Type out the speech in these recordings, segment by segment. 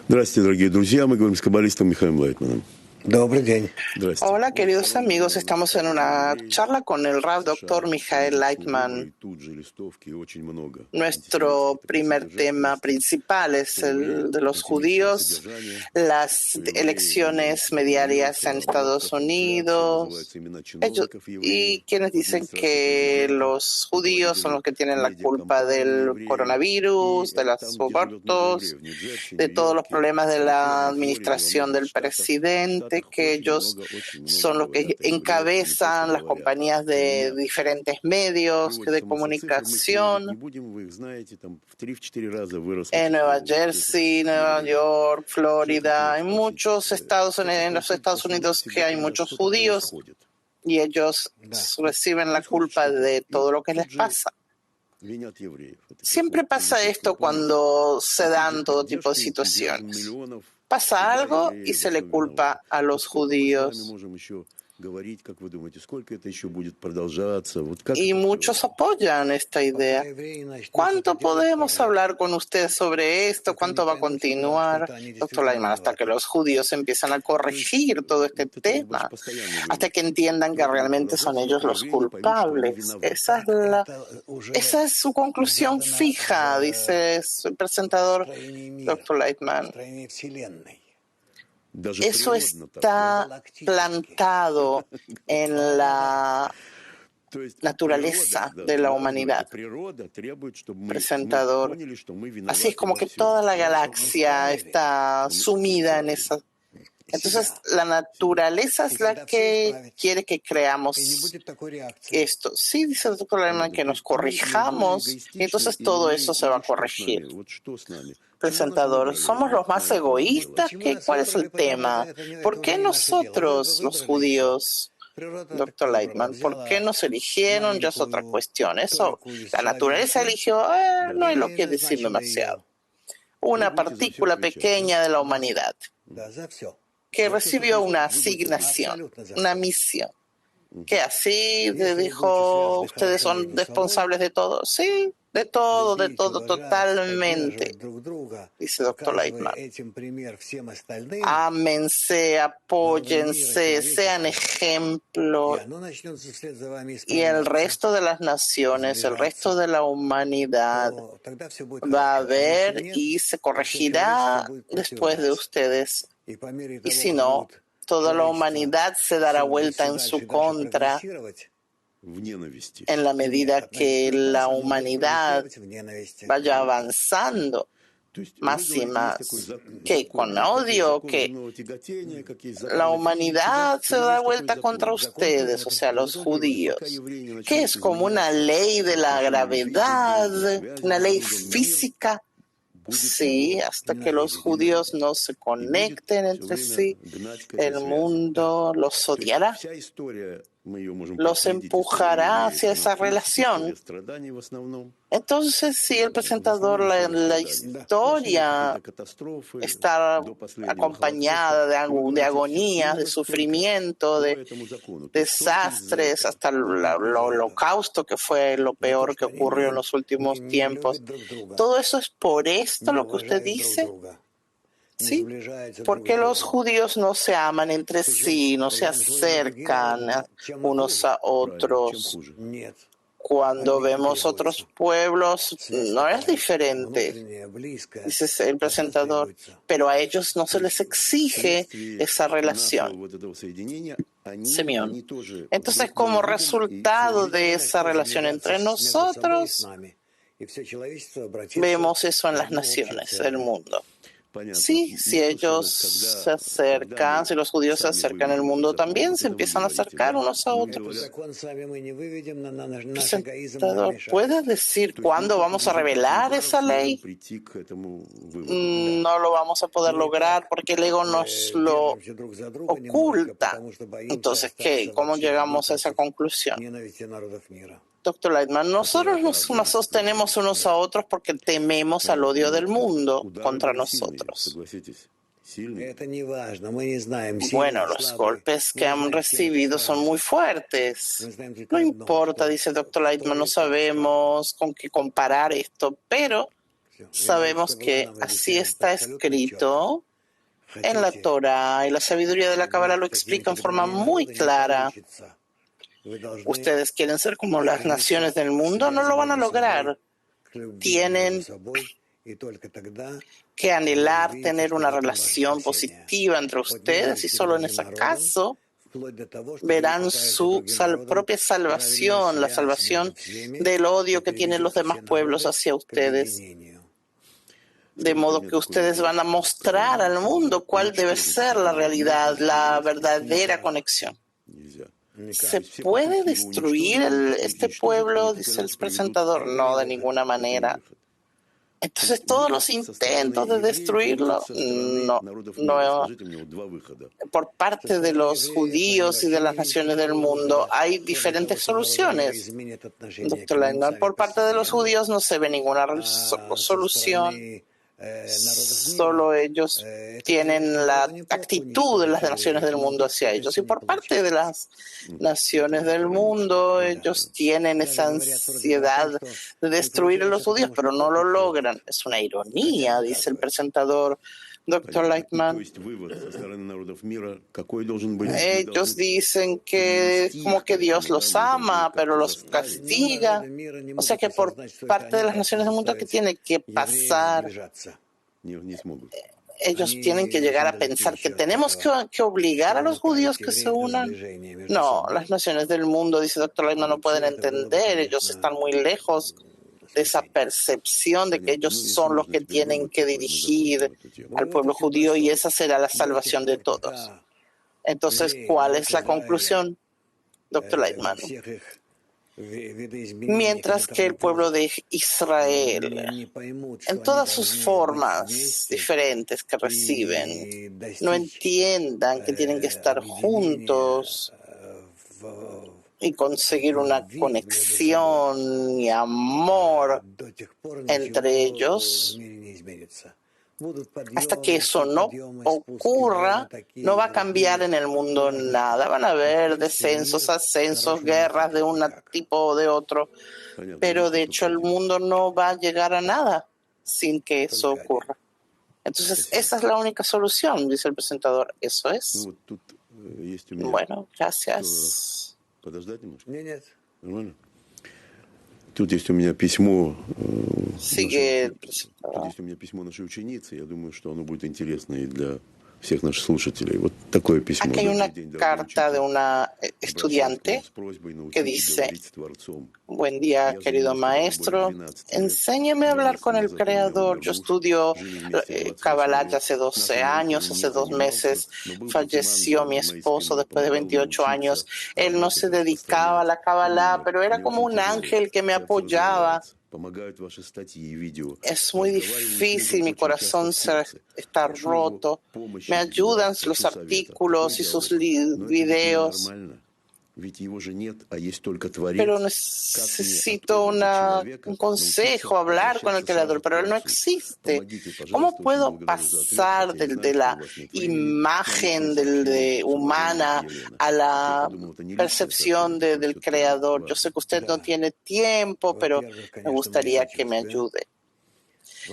Здравствуйте, дорогие друзья. Мы говорим с каббалистом Михаилом Лайтманом. Добрый день. Здравствуйте. Hola, queridos amigos. Estamos en una charla con el Rav Dr. Michael Leitman. Nuestro primer tema principal es el de los judíos, las elecciones mediáticas en Estados Unidos, y quienes dicen que los judíos son los que tienen la culpa del coronavirus, de los abortos, de todos los problemas de la administración del presidente, que ellos son los que encabezan las compañías de diferentes medios de comunicación en Nueva Jersey, Nueva York, Florida, en muchos estados en los Estados Unidos que hay muchos judíos y ellos reciben la culpa de todo lo que les pasa. Siempre pasa esto cuando se dan todo tipo de situaciones. Pasa algo y se le culpa a los judíos. Y muchos apoyan esta idea. ¿Cuánto podemos hablar con usted sobre esto? ¿Cuánto va a continuar, doctor Leitman, hasta que los judíos empiezan a corregir todo este tema? Hasta que entiendan que realmente son ellos los culpables. Esa es su conclusión fija, dice el presentador, doctor Leitman. Eso está plantado en la naturaleza de la humanidad. Presentador. Así es como que toda la galaxia está sumida en esa. Entonces, la naturaleza es la que quiere que creamos esto. Sí, dice el doctor Leitman, que nos corrijamos, y entonces todo eso se va a corregir. Presentador, ¿somos los más egoístas? ¿Cuál es el tema? ¿Por qué nosotros, los judíos, doctor Leitman, por qué nos eligieron? Ya es otra cuestión. Eso, la naturaleza eligió, no hay lo que decir demasiado. Una partícula pequeña de la humanidad que recibió una asignación, una misión. ¿Qué así? Dijo, ¿ustedes son responsables de todo? Sí, de todo, totalmente, dice doctor Leitman. Ámense, apóyense, sean ejemplo. Y el resto de las naciones, el resto de la humanidad va a ver y se corregirá después de ustedes. Y si no, toda la humanidad se dará vuelta en su contra en la medida que la humanidad vaya avanzando más y más. ¿Qué? ¿Con odio? ¿Qué? La humanidad se da vuelta contra ustedes, o sea, los judíos. ¿Qué es? Como una ley de la gravedad, una ley física. Sí, hasta que los judíos no se conecten entre sí, el mundo los odiará, los empujará hacia esa relación. Entonces, si el presentador, la historia está acompañada de agonías, de sufrimiento, de desastres, hasta el holocausto, que fue lo peor que ocurrió en los últimos tiempos. ¿Todo eso es por esto lo que usted dice? Sí, porque los judíos no se aman entre sí, no se acercan unos a otros. Cuando vemos otros pueblos, no es diferente, dice el presentador, pero a ellos no se les exige esa relación. Simeón. Entonces, como resultado de esa relación entre nosotros, vemos eso en las naciones del mundo. Sí, si ellos se acercan, si los judíos se acercan, el mundo también se empiezan a acercar unos a otros. Presentador, ¿puedes decir cuándo vamos a revelar esa ley? No lo vamos a poder lograr porque el ego nos lo oculta. Entonces, ¿qué? ¿Cómo llegamos a esa conclusión? Doctor Leitman, nosotros nos sostenemos unos a otros porque tememos al odio del mundo contra nosotros. Bueno, los golpes que han recibido son muy fuertes. No importa, dice el doctor Leitman, no sabemos con qué comparar esto, pero Sabemos que así está escrito en la Torá y la sabiduría de la Cábala lo explica en forma muy clara. Ustedes quieren ser como las naciones del mundo, no lo van a lograr. Tienen que anhelar tener una relación positiva entre ustedes y solo en ese caso verán su propia salvación, la salvación del odio que tienen los demás pueblos hacia ustedes. De modo que ustedes van a mostrar al mundo cuál debe ser la realidad, la verdadera conexión. ¿Se puede destruir este pueblo? Dice el presentador. No, de ninguna manera. Entonces, todos los intentos de destruirlo, no. Por parte de los judíos y de las naciones del mundo hay diferentes soluciones. Dr. Leitman, por parte de los judíos no se ve ninguna solución. Solo ellos tienen la actitud de las naciones del mundo hacia ellos. Y por parte de las naciones del mundo, ellos tienen esa ansiedad de destruir a los judíos, pero no lo logran. Es una ironía, dice el presentador Dr. Leitman. Ellos dicen que como que Dios los ama, pero los castiga. O sea que por parte de las naciones del mundo, ¿qué tiene que pasar? Ellos tienen que llegar a pensar que tenemos que obligar a los judíos que se unan. No, las naciones del mundo, dice Dr. Leitman, no pueden entender. Ellos están muy lejos de esa percepción de que ellos son los que tienen que dirigir al pueblo judío y esa será la salvación de todos. Entonces, ¿cuál es la conclusión, Dr. Leitman? Mientras que el pueblo de Israel, en todas sus formas diferentes que reciben, no entiendan que tienen que estar juntos y conseguir una conexión y amor entre ellos, hasta que eso no ocurra, no va a cambiar en el mundo nada. Van a haber descensos, ascensos, guerras de un tipo o de otro, pero de hecho el mundo no va a llegar a nada sin que eso ocurra. Entonces, esa es la única solución, dice el presentador. Eso es. Bueno, gracias. Тут есть у меня письмо. Sigue el Тут presentador. есть у меня письмо нашей ученицы. Я думаю, что оно будет интересно и для всех наших слушателей. Вот такое письмо. Aquí hay una carta de una estudiante que dice: buen día, querido maestro, enséñeme a hablar con el Creador. Yo estudio Kabbalah ya hace 12 años, hace 2 meses falleció mi esposo después de 28 años. Él no se dedicaba a la Kabbalah, pero era como un ángel que me apoyaba. Es muy difícil, mi corazón está roto. Me ayudan los artículos y sus videos. Pero necesito un consejo, hablar con el Creador, pero Él no existe. ¿Cómo puedo pasar de la imagen humana a la percepción del Creador? Yo sé que usted no tiene tiempo, pero me gustaría que me ayude.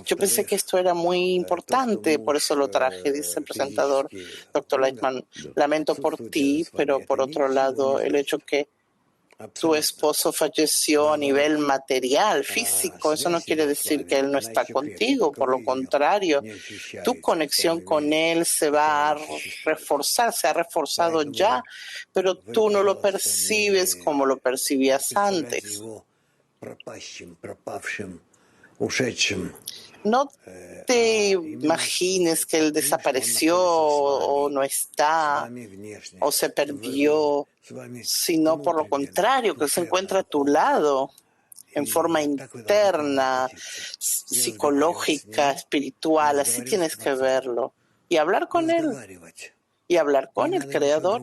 Yo pensé que esto era muy importante, por eso lo traje, dice el presentador. Dr. Leitman, lamento por ti, pero por otro lado, el hecho que tu esposo falleció a nivel material, físico, eso no quiere decir que él no está contigo, por lo contrario, tu conexión con él se va a reforzar, se ha reforzado ya, pero tú no lo percibes como lo percibías antes. No te imagines que él desapareció o no está o se perdió, sino por lo contrario, que se encuentra a tu lado en forma interna, psicológica, espiritual. Así tienes que verlo y hablar con él. Y hablar con el Creador.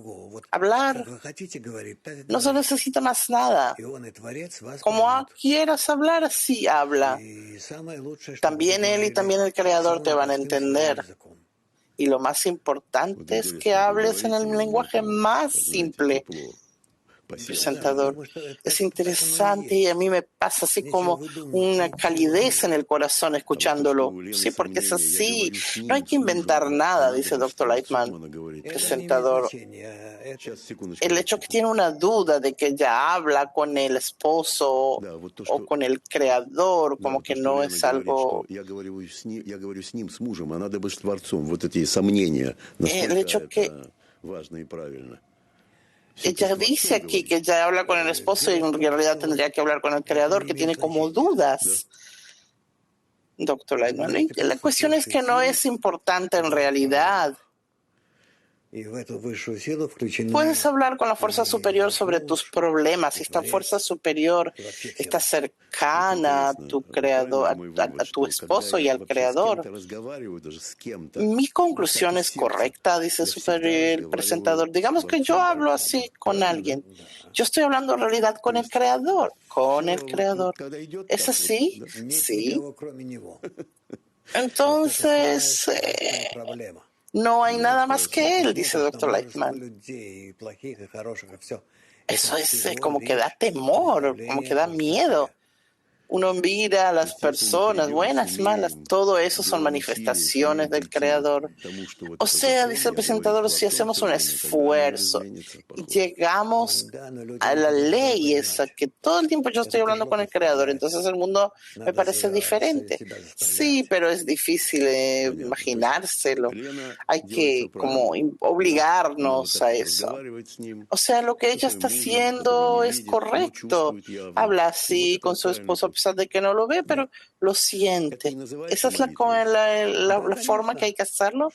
Hablar. No se necesita más nada. Como quieras hablar, así habla. También Él y también el Creador te van a entender. Y lo más importante es que hables en el lenguaje más simple. Presentador. Es interesante y a mí me pasa así como una calidez en el corazón escuchándolo. Sí, porque es así. No hay que inventar nada, dice Dr. Lightman. Presentador. El hecho que tiene una duda de que ella habla con el esposo o con el creador, como que no es algo... El hecho que ella dice aquí que ella habla con el esposo y en realidad tendría que hablar con el creador, que tiene como dudas. Doctor Lightman, la cuestión es que no es importante en realidad. Puedes hablar con la fuerza superior sobre tus problemas. Si esta fuerza superior está cercana a tu creador, a tu esposo y al creador. Mi conclusión es correcta, dice el presentador. Digamos que yo hablo así con alguien. Yo estoy hablando en realidad con el creador. Con el creador. ¿Es así? Sí. Entonces... no hay nada más que él, dice el Dr. Lightman. Eso es como que da temor, como que da miedo. Uno mira a las personas, buenas, malas, todo eso son manifestaciones del Creador. O sea, dice el presentador, si hacemos un esfuerzo y llegamos a la ley esa, que todo el tiempo yo estoy hablando con el Creador, entonces el mundo me parece diferente. Sí, pero es difícil imaginárselo. Hay que como obligarnos a eso. O sea, lo que ella está haciendo es correcto. Habla así con su esposo a pesar de que no lo ve, pero lo siente. ¿Esa es la forma que hay que hacerlo?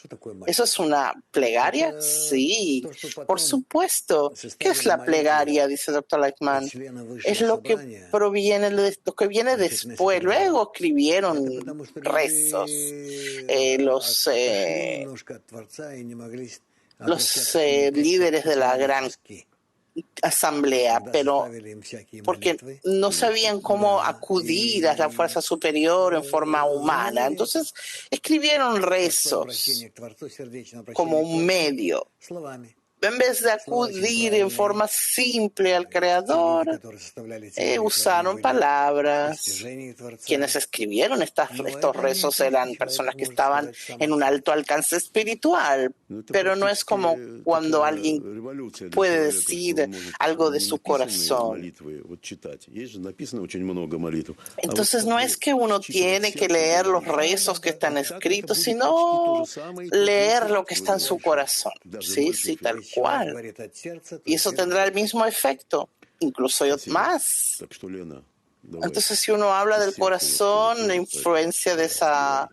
¿Eso es una plegaria? Sí, por supuesto. ¿Qué es la plegaria? Dice el Dr. Lightman. Es lo que proviene, lo que viene después. Luego escribieron rezos. Los líderes de la gran asamblea, pero porque no sabían cómo acudir a la fuerza superior en forma humana. Entonces escribieron rezos como un medio. En vez de acudir en forma simple al Creador, usaron palabras. Quienes escribieron estos rezos eran personas que estaban en un alto alcance espiritual, pero no es como cuando alguien puede decir algo de su corazón. Entonces no es que uno tiene que leer los rezos que están escritos, sino leer lo que está en su corazón. Sí, sí, tal cual. Y eso tendrá el mismo efecto, incluso más. Entonces, si uno habla del corazón, la influencia de esa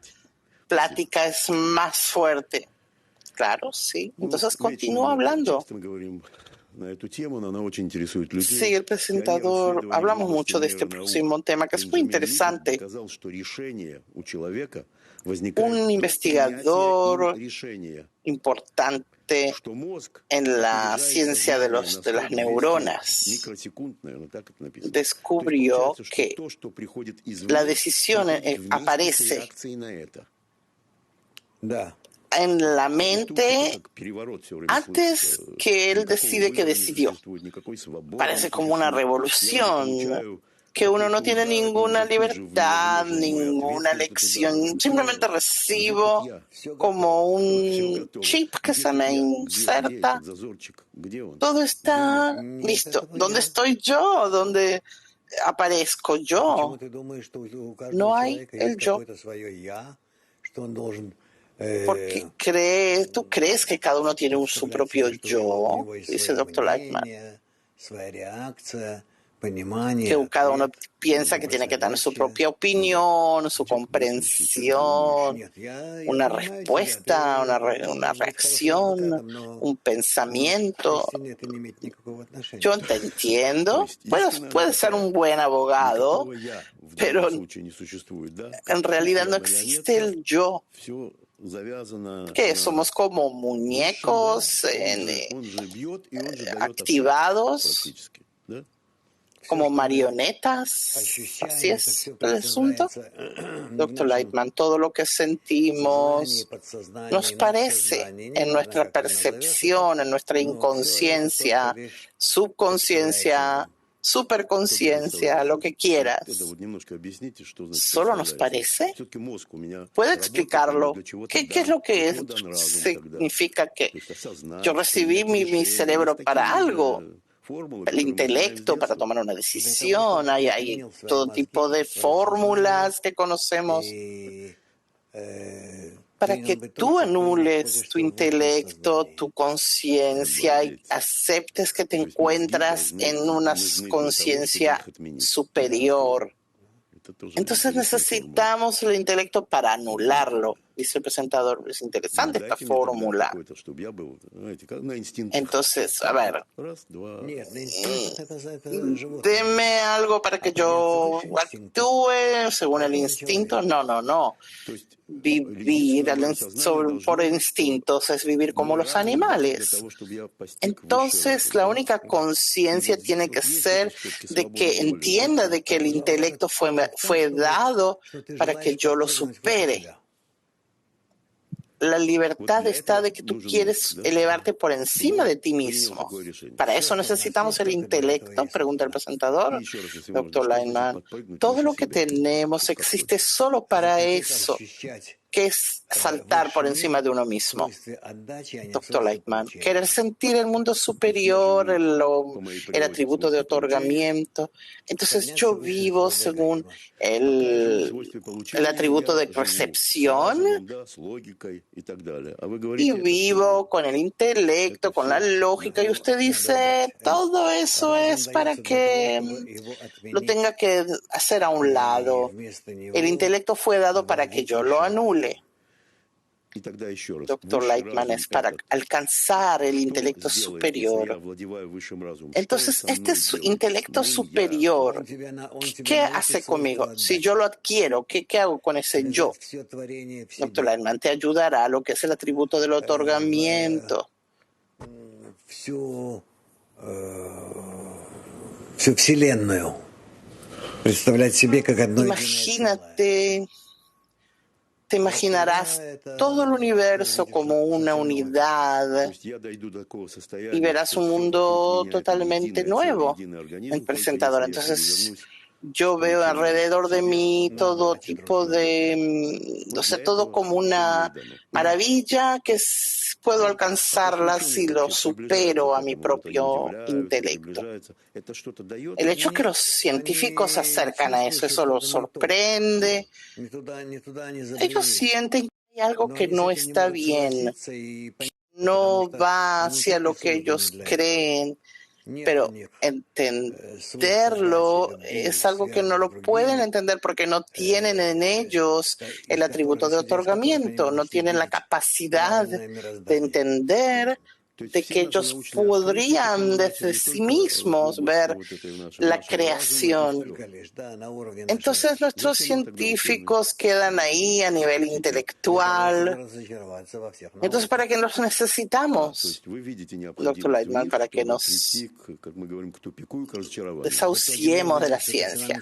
plática es más fuerte. Claro, sí. Entonces, continúa hablando. Sí, el presentador, hablamos mucho de este próximo tema que es muy interesante. Un investigador importante en la ciencia de las neuronas descubrió que la decisión aparece en la mente antes que él decide que decidió. Parece como una revolución, que uno no tiene ninguna libertad, ninguna elección, simplemente recibo como un chip que se me inserta. Todo está listo. ¿Dónde estoy yo? ¿Dónde aparezco yo? No hay el yo. Porque tú crees que cada uno tiene su propio yo, dice el Dr. Lightman. Que cada uno piensa que tiene que tener su propia opinión, su comprensión, una respuesta, una reacción, un pensamiento. Yo te entiendo. Puedes ser un buen abogado, pero en realidad no existe el yo. Que somos como muñecos activados como marionetas. Así es el asunto. Doctor Lightman, todo lo que sentimos nos parece en nuestra percepción, en nuestra inconsciencia, subconsciencia, superconciencia, lo que quieras. ¿Solo nos parece? ¿Puede explicarlo? ¿Qué es lo que significa que yo recibí mi cerebro para algo? El intelecto para tomar una decisión, hay todo tipo de fórmulas que conocemos para que tú anules tu intelecto, tu conciencia y aceptes que te encuentras en una conciencia superior. Entonces necesitamos el intelecto para anularlo, dice el presentador. Es interesante esta fórmula. Entonces, a ver, deme algo para que yo actúe según el instinto. No. Vivir por instintos es vivir como los animales. Entonces, la única conciencia tiene que ser de que entienda de que el intelecto fue dado para que yo lo supere. La libertad está de que tú quieres elevarte por encima de ti mismo. ¿Para eso necesitamos el intelecto? Pregunta el presentador. Doctor Lightman, todo lo que tenemos existe solo para eso, que es saltar por encima de uno mismo. Doctor Lightman, querer sentir el mundo superior, el atributo de otorgamiento. Entonces yo vivo según el atributo de recepción y vivo con el intelecto, con la lógica, y usted dice, todo eso es para que lo tenga que hacer a un lado. El intelecto fue dado para que yo lo anule. Doctor Lightman, es para alcanzar el intelecto superior. Entonces, este intelecto superior, ¿qué hace conmigo? Si yo lo adquiero, ¿qué hago con ese yo? Doctor Lightman, te ayudará a lo que es el atributo del otorgamiento. Imagínate. Te imaginarás todo el universo como una unidad y verás un mundo totalmente nuevo. El presentador, entonces yo veo alrededor de mí todo tipo de, todo como una maravilla que puedo alcanzarla si lo supero a mi propio intelecto. El hecho que los científicos se acercan a eso los sorprende. Ellos sienten que hay algo que no está bien, que no va hacia lo que ellos creen, pero entenderlo es algo que no lo pueden entender porque no tienen en ellos el atributo de otorgamiento, no tienen la capacidad de entender de que ellos podrían desde sí mismos ver la creación. Entonces nuestros científicos quedan ahí a nivel intelectual. Entonces, ¿para qué los necesitamos, doctor Lightman? Para que nos desahuciemos de la ciencia.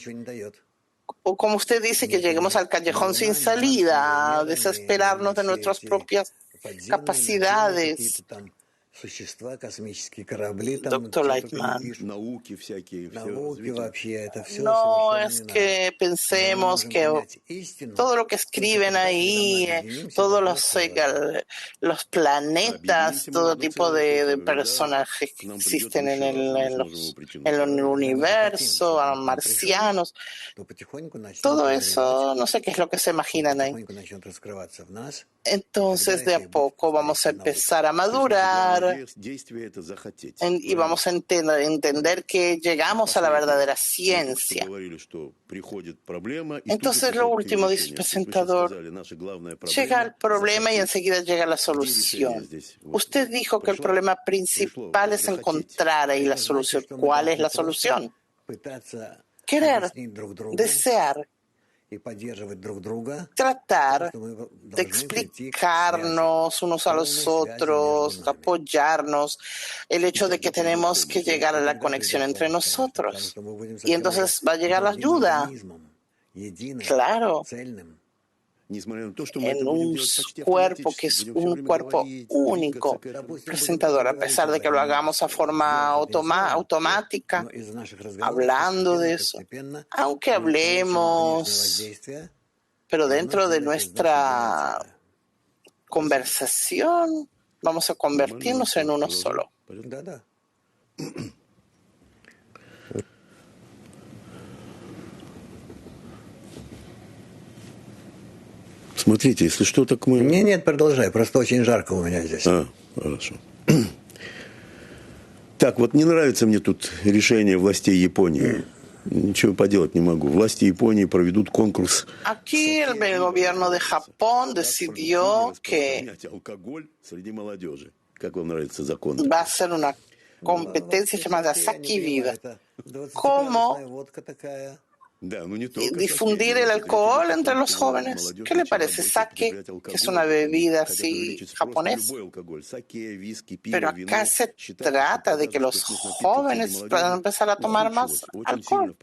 O como usted dice, que lleguemos al callejón sin salida, a desesperarnos de nuestras propias capacidades. Doctor Lightman, no es que pensemos que todo lo que escriben ahí, todos los planetas, todo tipo de personajes que existen en el universo, marcianos, todo eso, no sé qué es lo que se imaginan ahí. Entonces, de a poco vamos a empezar a madurar y vamos a entender que llegamos a la verdadera ciencia. Entonces, lo último, dice el presentador, llega el problema y enseguida llega la solución. Usted dijo que el problema principal es encontrar ahí la solución. ¿Cuál es la solución? Querer, desear tratar de explicarnos unos a los otros, apoyarnos, el hecho de que tenemos que llegar a la conexión entre nosotros. Y entonces va a llegar la ayuda. Claro, en un cuerpo que es un cuerpo único, presentador, a pesar de que lo hagamos a forma automática, hablando de eso, aunque hablemos, pero dentro de nuestra conversación vamos a convertirnos en uno solo. Смотрите, если что, так мы... Нет, продолжай, просто очень жарко у меня здесь. Хорошо. Так, вот не нравится мне тут решение властей Японии. Nичего поделать не могу. Власти Японии проведут конкурс. Aquí el gobierno de Japón decidió que va a ser una competencia llamada Sake Viva. ¿Cómo difundir el alcohol entre los jóvenes? ¿Qué le parece? Sake, que es una bebida así japonesa. Pero acá se trata de que los jóvenes puedan empezar a tomar más alcohol.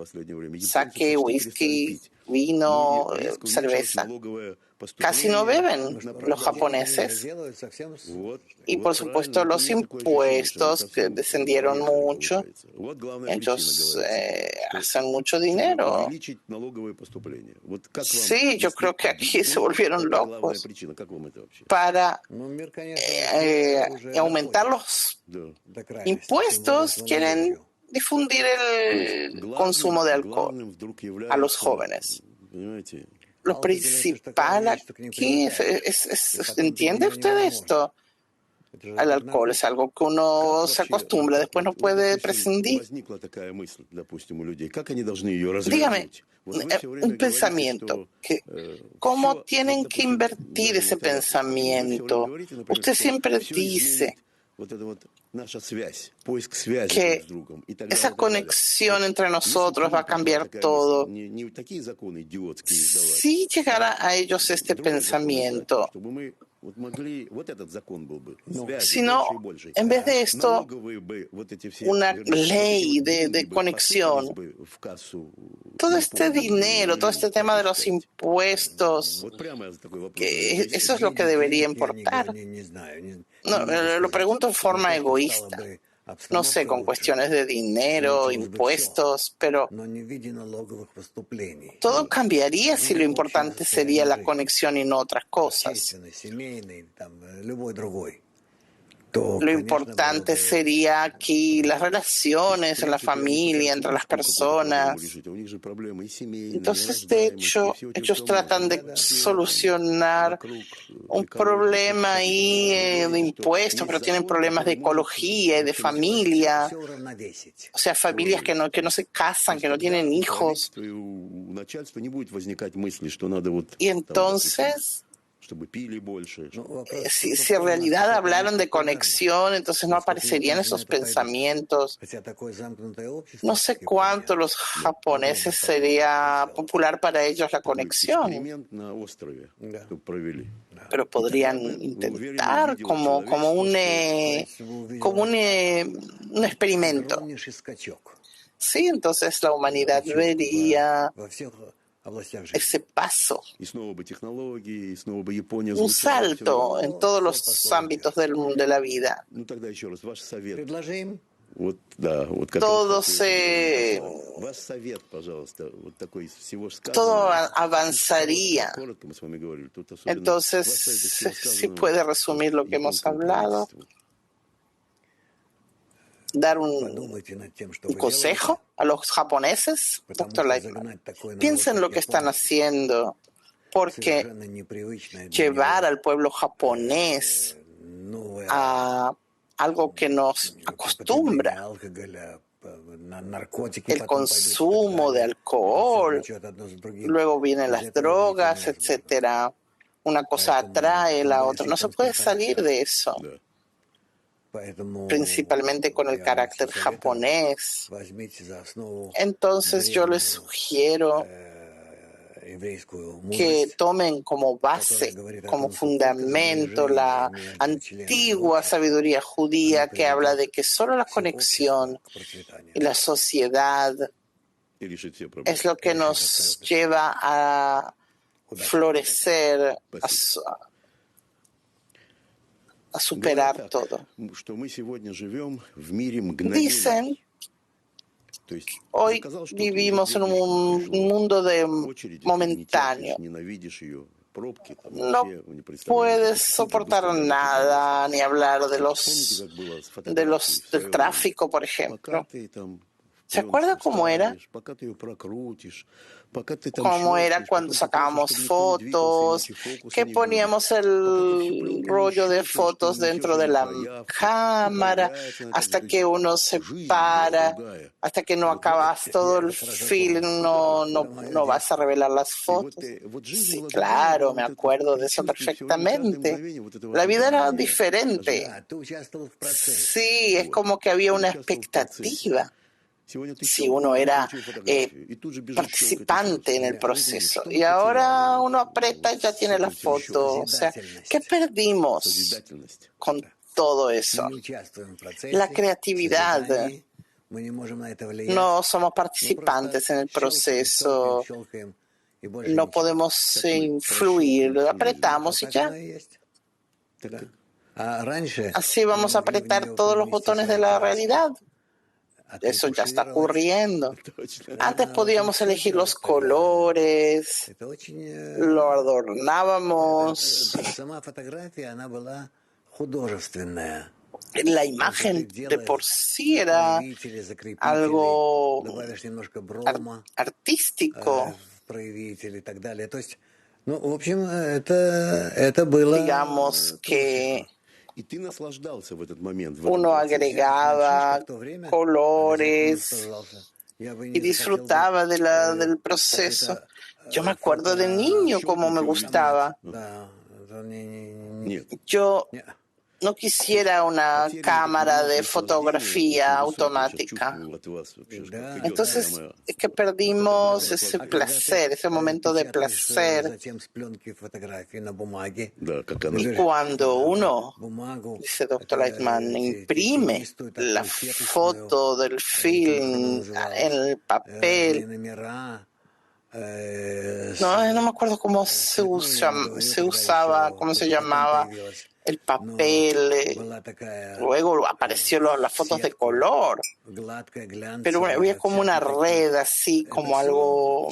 Sake, whisky, vino, cerveza. Casi no beben los japoneses. Y por supuesto los impuestos que descendieron mucho. Ellos hacen mucho dinero. Sí, yo creo que aquí se volvieron locos para aumentar los impuestos. Quieren difundir el consumo de alcohol a los jóvenes. Lo principal aquí ¿entiende usted esto? El alcohol es algo que uno se acostumbra, después no puede prescindir. Dígame, un pensamiento, ¿cómo tienen que invertir ese pensamiento? Usted siempre dice que esa conexión entre nosotros va a cambiar todo. Si llegara a ellos este pensamiento, sino, en vez de esto, una ley de conexión, todo este dinero, todo este tema de los impuestos, que eso es lo que debería importar. No, lo pregunto en forma egoísta. No sé, con cuestiones de dinero, impuestos, pero todo cambiaría si lo importante sería la conexión y no otras cosas. Lo importante sería aquí las relaciones en la familia, entre las personas. Entonces, de hecho, ellos tratan de solucionar un problema ahí de impuestos, pero tienen problemas de ecología y de familia. O sea, familias que no se casan, que no tienen hijos. Y entonces, si en realidad hablaran de conexión, entonces no aparecerían esos pensamientos. No sé cuánto los japoneses sería popular para ellos la conexión, pero podrían intentar como un experimento. Sí, entonces la humanidad vería ese paso, un salto en todos los ámbitos de la vida. Todo avanzaría. Entonces, si puede resumir lo que hemos hablado, dar un consejo a los japoneses, doctor Leitman. Piensen lo que están haciendo, porque llevar al pueblo japonés a algo que nos acostumbra, el consumo de alcohol, luego vienen las drogas, etcétera. Una cosa atrae a la otra. No se puede salir de eso, principalmente con el carácter japonés. Entonces yo les sugiero que tomen como base, como fundamento la antigua sabiduría judía que habla de que solo la conexión y la sociedad es lo que nos lleva a florecer, a superar todo. Dicen, hoy vivimos en un mundo momentáneo. No puedes soportar nada, ni hablar del tráfico, por ejemplo. ¿Se acuerda cómo era? Cómo era cuando sacábamos fotos, que poníamos el rollo de fotos dentro de la cámara hasta que uno se para, hasta que no acabas todo el film, no vas a revelar las fotos. Sí, claro, me acuerdo de eso perfectamente. La vida era diferente. Sí, es como que había una expectativa. Si uno era participante en el proceso. Y ahora uno aprieta y ya tiene la foto. O sea, ¿qué perdimos con todo eso? La creatividad. No somos participantes en el proceso. No podemos influir. Apretamos y ya. Así vamos a apretar todos los botones de la realidad. Eso ya está ocurriendo. Antes podíamos elegir los colores, lo adornábamos. La imagen de por sí era algo artístico. Digamos que uno agregaba colores y disfrutaba del proceso. Yo me acuerdo de niño cómo me gustaba. Yo no quisiera una cámara de fotografía automática. Entonces es que perdimos ese placer, ese momento de placer. Y cuando uno, dice Dr. Lightman, imprime la foto del film en el papel, no me acuerdo cómo se usaba, cómo se llamaba el papel, luego apareció las fotos de color, pero había como una red así, como algo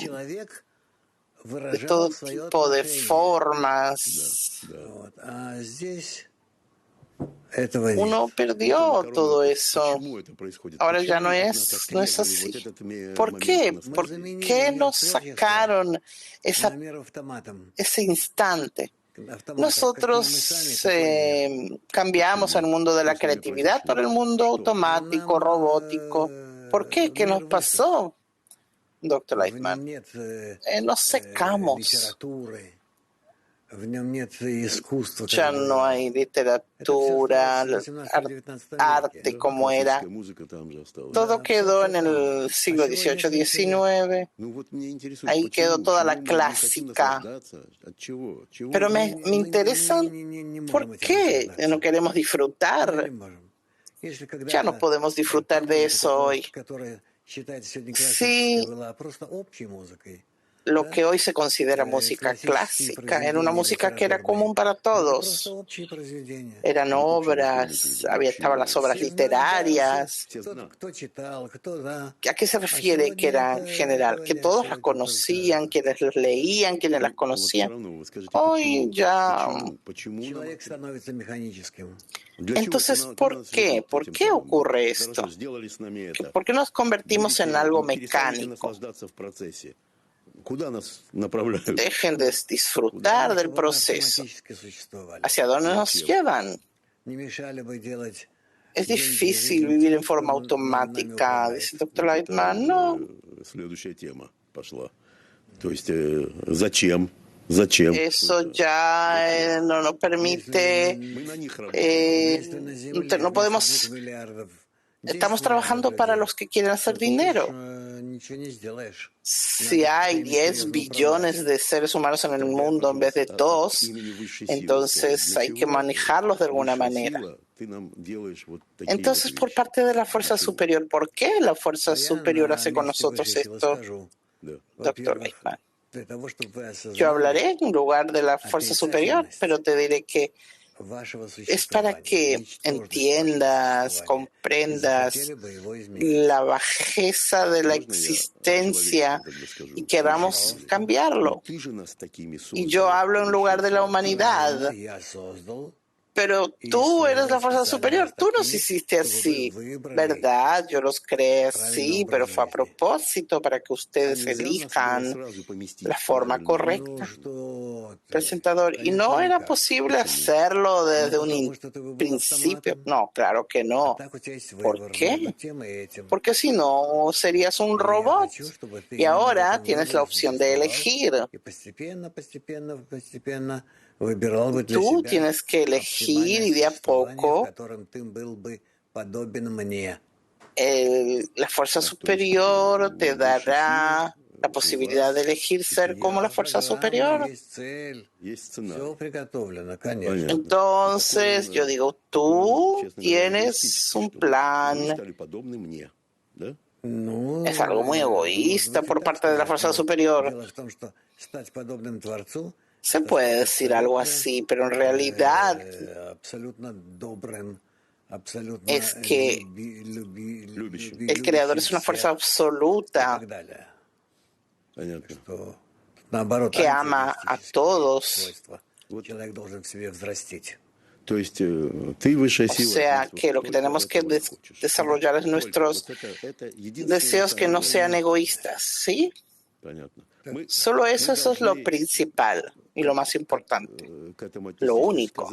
de todo tipo de formas. Uno perdió todo eso. Ahora ya no es así. ¿Por qué? ¿Por qué nos sacaron ese instante? Nosotros cambiamos el mundo de la creatividad por el mundo automático, robótico. ¿Por qué? ¿Qué nos pasó, Dr. Lightman? Nos secamos. Ya no hay literatura, arte como era. Todo quedó en el siglo XVIII, XIX. Ahí quedó toda la clásica. Pero me interesa por qué no queremos disfrutar. Ya no podemos disfrutar de eso hoy. Sí. Lo que hoy se considera música clásica era una música que era común para todos. Eran obras, estaban las obras literarias. ¿A qué se refiere que era en general? Que todos las conocían, quienes las leían, quienes las conocían. Hoy ya... Entonces, ¿por qué? ¿Por qué ocurre esto? ¿Por qué nos convertimos en algo mecánico? Dejen de disfrutar del proceso. ¿Hacia dónde nos llevan? Es difícil vivir en forma automática, dice el Dr. Lightman. No. Eso ya no nos permite, no podemos Estamos trabajando para los que quieren hacer dinero. Si hay 10 billones de seres humanos en el mundo en vez de 2, entonces hay que manejarlos de alguna manera. Entonces, por parte de la fuerza superior, ¿por qué la fuerza superior hace con nosotros esto, doctor Eichmann? Yo hablaré en lugar de la fuerza superior, pero te diré que es para que entiendas, comprendas la bajeza de la existencia y queramos cambiarlo. Y yo hablo en lugar de la humanidad. Pero tú eres la fuerza superior, tú nos hiciste así, ¿verdad? Yo los creé así, pero fue a propósito para que ustedes elijan la forma correcta. Presentador, ¿y no era posible hacerlo desde un principio? No, claro que no. ¿Por qué? Porque si no, serías un robot. Y ahora tienes la opción de elegir. Tú tienes que elegir y de a poco la fuerza superior te dará la posibilidad de elegir ser como la fuerza superior. Entonces, yo digo, tú tienes un plan. Es algo muy egoísta por parte de la fuerza superior. Se puede decir algo así, pero en realidad es que el creador es una fuerza absoluta que ama a todos. O sea, que lo que tenemos que desarrollar es nuestros deseos que no sean egoístas, ¿sí? Solo eso es lo principal y lo más importante, lo único.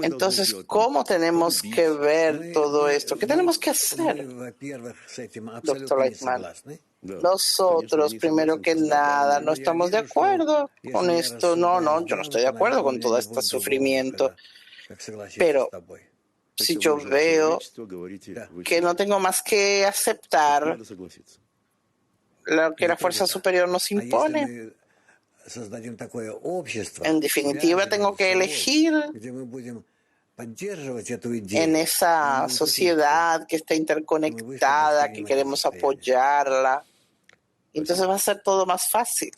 Entonces, ¿cómo tenemos que ver todo esto? ¿Qué tenemos que hacer, doctor Eichmann? Nosotros, primero que nada, no estamos de acuerdo con esto. No, yo no estoy de acuerdo con todo este sufrimiento. Pero si yo veo que no tengo más que aceptar lo que la fuerza superior nos impone, en definitiva tengo que elegir en esa sociedad que está interconectada, que queremos apoyarla. Entonces va a ser todo más fácil.